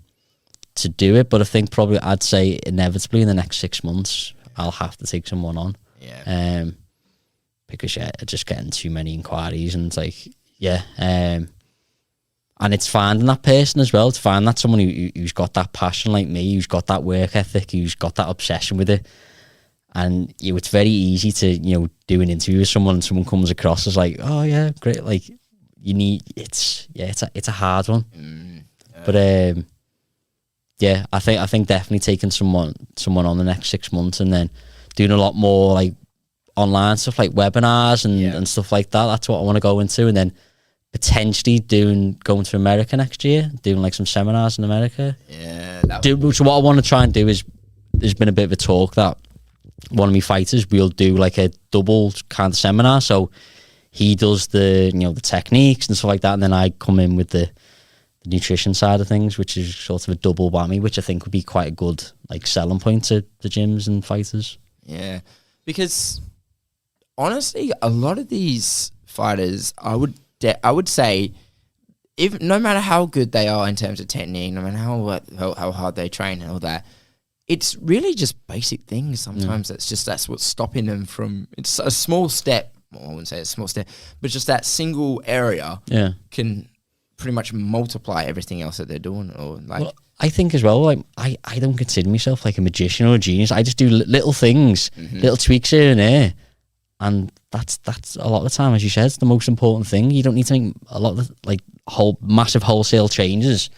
do it. But I think probably I'd say inevitably in the next 6 months, I'll have to take someone on. Because just getting too many inquiries and it's like, and it's finding that person as well. It's finding that someone who's got that passion like me, who's got that work ethic, who's got that obsession with it. And it's very easy to, do an interview with someone and someone comes across as like, oh yeah, great. Like you need, it's a hard one. But I think definitely taking someone on the next 6 months and then doing a lot more like online stuff like webinars and stuff like that. That's what I want to go into. And then potentially going to America next year, doing like some seminars in America. So what I want to try and do is, there's been a bit of a talk that one of my fighters, we'll do like a double kind of seminar. So he does the the techniques and stuff like that, and then I come in with the nutrition side of things, which is sort of a double whammy, which I think would be quite a good like selling point to the gyms and fighters. Yeah, because honestly, a lot of these fighters, I would say, if no matter how good they are in terms of technique, no matter how hard they train and all that, it's really just basic things. Sometimes that's what's stopping them from. It's a small step. Well, I wouldn't say a small step, but just that single area can pretty much multiply everything else that they're doing. Or like, well, I think as well, like I don't consider myself like a magician or a genius. I just do little things, little tweaks here and there, and that's a lot of the time, as you said, it's the most important thing. You don't need to make a lot of like massive wholesale changes.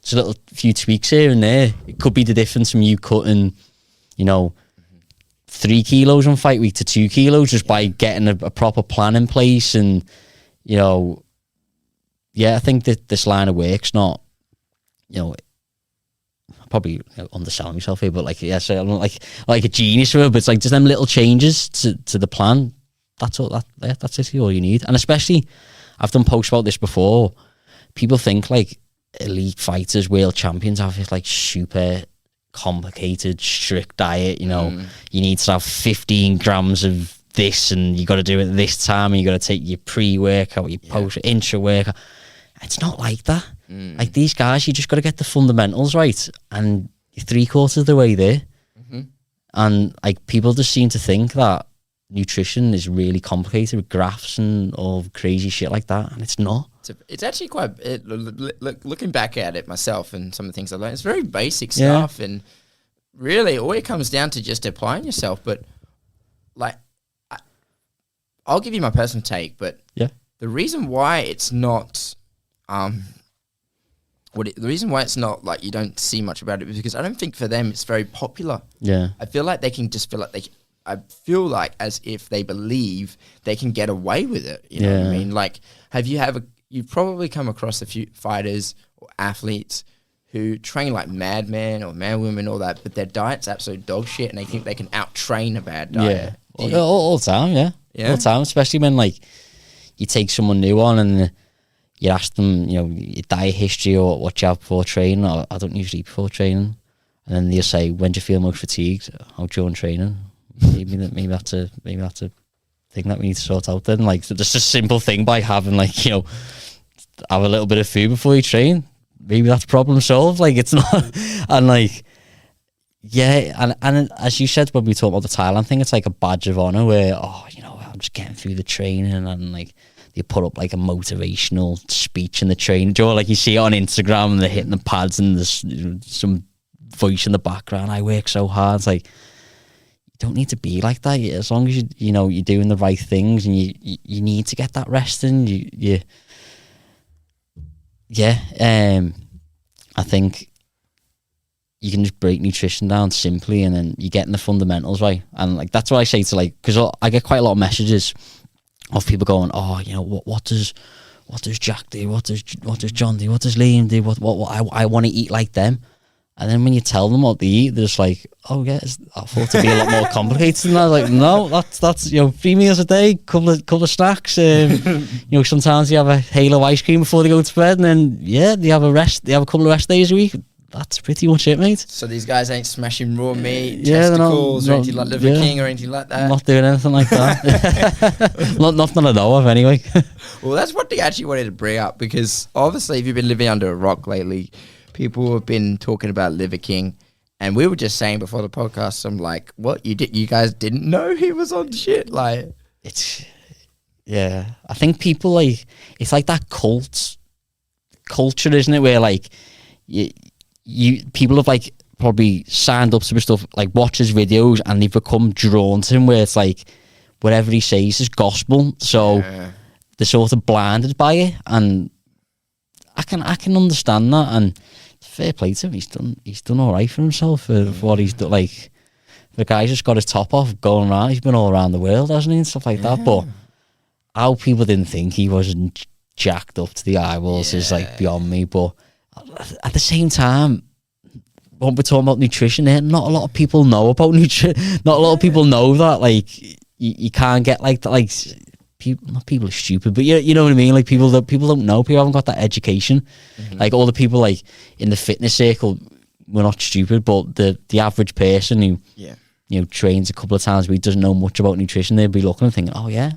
It's a little few tweaks here and there. It could be the difference from you cutting, 3 kilos on fight week to 2 kilos just by getting a proper plan in place. And, I think that this line of work's not, probably underselling myself here, but so I'm not like a genius with it, but it's like just them little changes to the plan. That's all that's basically all you need. And especially, I've done posts about this before. People think like elite fighters, world champions have this like super complicated, strict diet. You need to have 15 grams of this, and you got to do it this time, and you got to take your pre-workout, your intra-workout. It's not like that. Like these guys, you just got to get the fundamentals right, and you're 3/4 of the way there. And like people just seem to think that nutrition is really complicated with graphs and all crazy shit like that, and it's not. It's actually quite, looking back at it myself and some of the things I learned, it's very basic stuff, and really all it comes down to just applying yourself. But like, I'll give you my personal take, but the reason why it's not, the reason why it's not like you don't see much about it is because I don't think for them it's very popular. Yeah. I feel like they can just feel like I feel like as if they believe they can get away with it. You know what I mean? Like, you've probably come across a few fighters or athletes who train like madmen or madwomen, all that, but their diet's absolute dog shit and they think they can out-train a bad diet. Yeah. All the time, yeah. All the time, especially when like you take someone new on and you ask them, you know, your diet history or what you have before training. Or I don't usually eat before training. And then they'll say, when do you feel most fatigued? How during training? Maybe that's a thing that we need to sort out then. Like, just a simple thing by having, like, you know, have a little bit of food before you train. Maybe that's problem solved. Like, it's not. And like, yeah, and as you said when we talked about the Thailand thing, it's like a badge of honor where, oh, you know, I'm just getting through the training, and like they put up like a motivational speech in the training. Do you know, like you see it on Instagram and they're hitting the pads and there's some voice in the background. I work so hard. It's like, you don't need to be like that. As long as you know you're doing the right things and you need to get that rest in. I think you can just break nutrition down simply, and then you're getting the fundamentals right. And like that's what I say to, like, because I get quite a lot of messages of people going, oh, you know, what does Jack do? What does John do? What does Liam do? What I want to eat like them. And then when you tell them what they eat, they're just like, oh yeah, I thought it'd be a lot more complicated than that. Like, no, that's you know, 3 meals a day, couple of snacks. You know, sometimes you have a halo ice cream before they go to bed, and then they have a couple of rest days a week. That's pretty much it, mate. So these guys ain't smashing raw meat, testicles, or anything like Liver King or anything like that? Not doing anything like that. Nothing I know of, anyway. Well, that's what they actually wanted to bring up, because obviously if you've been living under a rock lately, people have been talking about Liver King, and we were just saying before the podcast, I'm like, what, you guys didn't know he was on shit? Like, I think people, like, it's like that cult culture, isn't it, where like people have like probably signed up to stuff, like watch his videos, and they've become drawn to him, where it's like whatever he says is gospel, so they're sort of blinded by it. And I can understand that, and fair play to him. He's done all right for himself for what he's done. Like, the guy's just got his top off going around. He's been all around the world, hasn't he, and stuff like that. But how people didn't think he wasn't jacked up to the eyeballs is like beyond me. But at the same time, when we're talking about nutrition, not a lot of people know about nutrition. Not a lot of people know that, like, you can't get like that. Like, people are stupid, but you know what I mean. Like, people don't know. People haven't got that education. Like, all the people like in the fitness circle, we're not stupid, but the average person who you know trains a couple of times a week, doesn't know much about nutrition, they'd be looking and thinking, oh yeah,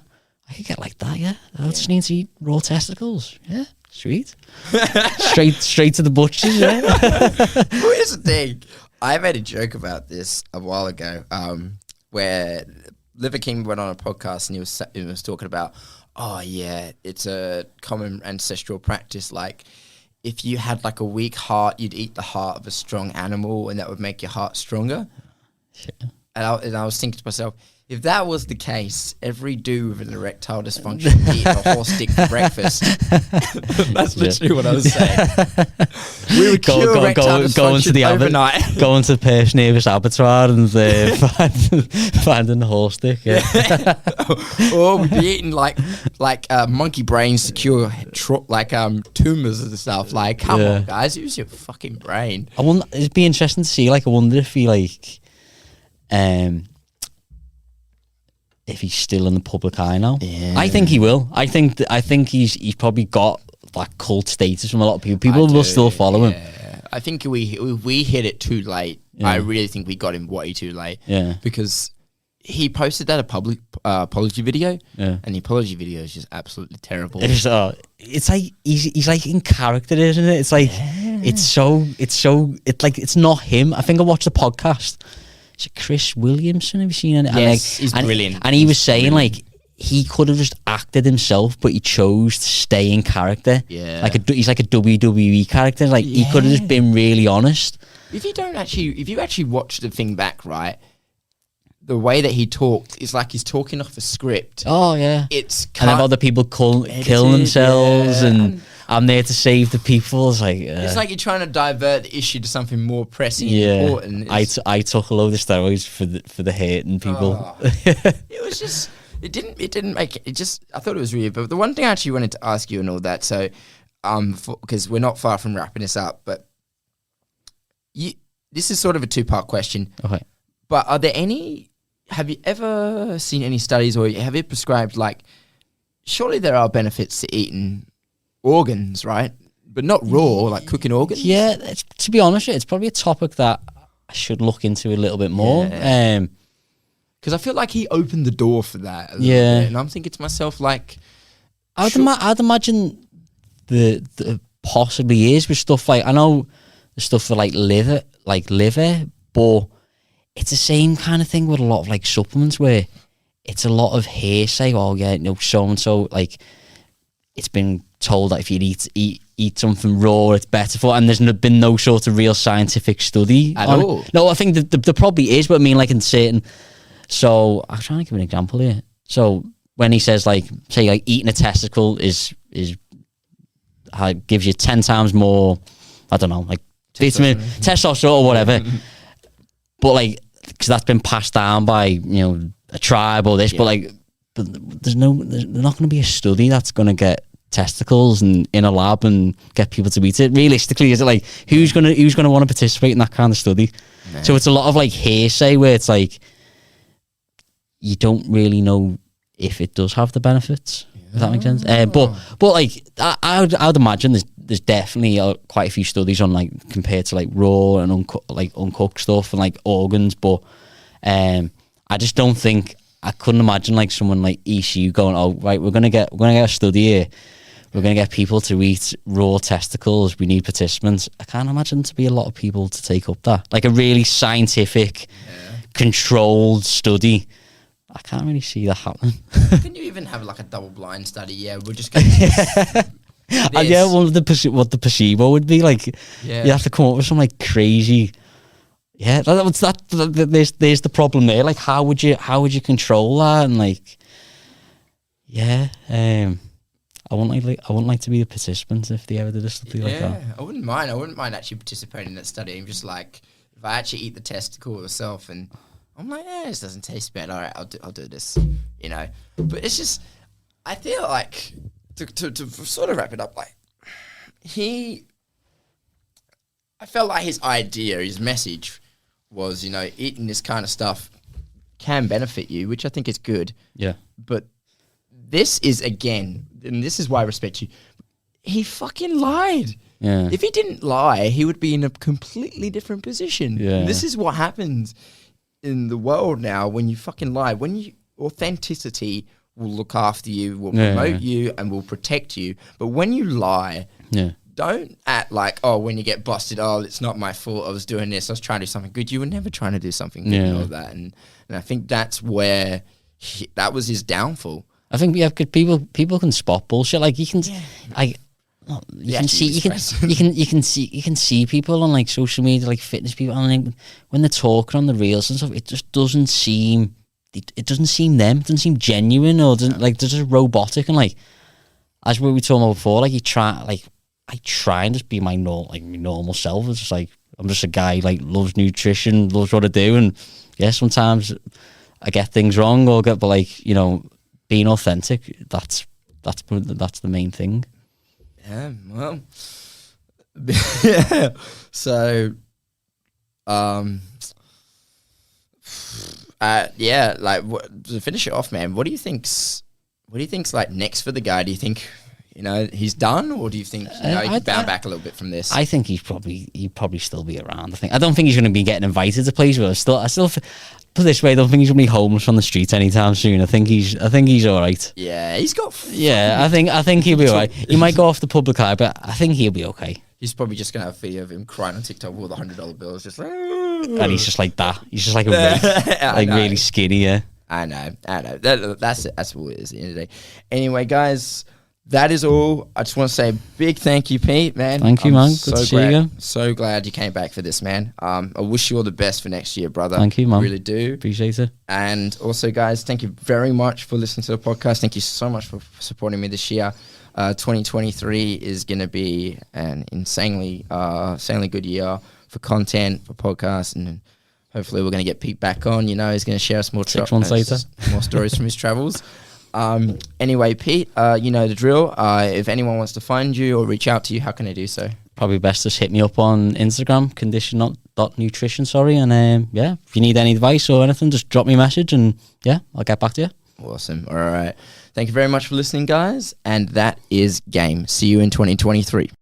I could get like that. Yeah, I just need to eat raw testicles. Yeah. Sweet. straight to the butchers, yeah. Well, here's the thing. I made a joke about this a while ago, where Liver King went on a podcast and he was talking about, oh yeah, it's a common ancestral practice. Like, if you had like a weak heart, you'd eat the heart of a strong animal, and that would make your heart stronger. Yeah. And I was thinking to myself, if that was the case, every dude with an erectile dysfunction eat a horse dick for breakfast. That's literally what I was saying. We would cure erectile dysfunction overnight. Go into the Perth Nervous Abattoir and finding the horse dick. Yeah. Or we'd be eating like monkey brains to cure tumours and stuff. Like, come on, guys, use your fucking brain. I wonder, it'd be interesting to see. Like, I wonder if he if he's still in the public eye now. Yeah. I think he will. I think he's probably got that cult status from a lot of people. People will still follow him. I think we hit it too late. I really think we got him way too late. Yeah. Because he posted that apology video, and the apology video is just absolutely terrible. It's like he's like in character, isn't it? It's like it's like it's not him. I think I watched the podcast. is it Chris Williamson? Have you seen it? Yes, he's brilliant. And he was saying like he could have just acted himself, but he chose to stay in character. Yeah, he's like a WWE character. Like he could have just been really honest. If you actually watch the thing back, right, the way that he talked is like he's talking off a script. Oh yeah, it's and have other people kill themselves, and I'm there to save the people. It's like it's like you're trying to divert the issue to something more pressing and important. I took a load of steroids for the hurting people. It was just it didn't make it. Just I thought it was weird. But the one thing I actually wanted to ask you and all that, so because we're not far from wrapping this up, but this is sort of a 2-part question. Okay, but are there any? Have you ever seen any studies, or have you prescribed, like, surely there are benefits to eating organs, right? But not raw, like cooking organs? Yeah, to be honest, it's probably a topic that I should look into a little bit more. Because I feel like he opened the door for that a little bit, and I'm thinking to myself, like... I'd imagine the possibly is with stuff like... I know the stuff for, like, liver, but... It's the same kind of thing with a lot of like supplements where it's a lot of hearsay. Oh yeah, no, so and so, like it's been told that if you eat something raw, it's better for. And there's been no sort of real scientific study at all. No, I think there probably is, but I mean, like in certain. So I'm trying to give an example here. So when he says like, say like eating a testicle gives you 10 times more. I don't know, like vitamin, testosterone or whatever. But like, because that's been passed down by a tribe or this, but there's not going to be a study that's going to get testicles and in a lab and get people to eat it. Realistically, is it like who's going to want to participate in that kind of study? No. So it's a lot of like hearsay where it's like you don't really know if it does have the benefits. If that makes sense. But like I would imagine there's definitely quite a few studies on like compared to like raw and uncooked stuff and like organs, but I just don't think I couldn't imagine like someone like ECU going, oh right, we're gonna get a study here, we're gonna get people to eat raw testicles, we need participants. I can't imagine to be a lot of people to take up that, like a really scientific controlled study. I can't really see that happening. Can you even have like a double-blind study? Yeah, we're just going to... what the placebo would be like. Yeah. You have to come up with some like crazy... Yeah, there's the problem there. Like, how would you control that? And like... Yeah, I wouldn't like to be a participant if they ever did a study like that. I wouldn't mind actually participating in that study. I'm just like, if I actually eat the testicle myself and... I'm like, this doesn't taste bad. All right, I'll do this, But it's just, I feel like, to sort of wrap it up, like, I felt like his idea, his message was, eating this kind of stuff can benefit you, which I think is good. Yeah. But this is, again, and this is why I respect you, he fucking lied. Yeah. If he didn't lie, he would be in a completely different position. Yeah. And this is what happens in the world now when you fucking lie. Authenticity will look after you, will promote you, and will protect you. But when you lie, don't act like, when you get busted, it's not my fault, I was doing this, I was trying to do something good. You were never trying to do something good and all that. And I think that's where that was his downfall. I think people can spot bullshit. Like you can, you can see people on like social media, like fitness people, and like, when they're talking on the reels and stuff, it just doesn't seem them. It doesn't seem genuine, or doesn't like they're just robotic. And like as we were talking about before, like I try and just be my normal self. It's just like I'm just a guy like loves nutrition, loves what I do, and sometimes I get things wrong but like being authentic. That's the main thing. Yeah, well, so, to finish it off, man, what do you think's like next for the guy? Do you think, he's done, or do you think, he can bounce back a little bit from this? I think he'd probably still be around. I don't think he's going to be getting invited to places, but I still put this way, I don't think he's going to be homeless on the streets anytime soon. I think he's all right. Yeah, he's got... I think he'll be all right. He might go off the public eye, but I think he'll be okay. He's probably just going to have a video of him crying on TikTok with all the $100 bills, just like... and he's just like that. He's just like a wraith, like really skinny. Yeah, I know. That's what it is at the end of the day. Anyway, guys, that is all. I just want to say a big thank you, Pete, man. Thank you, man. Good to see you again. So glad you came back for this, man. I wish you all the best for next year, brother. Thank you, man. I really do. Appreciate it. And also, guys, thank you very much for listening to the podcast. Thank you so much for supporting me this year. 2023 is going to be an insanely good year for content, for podcasts, and hopefully we're going to get Pete back on. You know, he's going to share us more 6 months later, more stories from his travels. Anyway, Pete, you know the drill. If anyone wants to find you or reach out to you, how can they do so? Probably best just hit me up on Instagram, condition.nutrition, and yeah, if you need any advice or anything, just drop me a message and yeah, I'll get back to you. Awesome. All right. Thank you very much for listening, guys. And that is game. See you in 2023.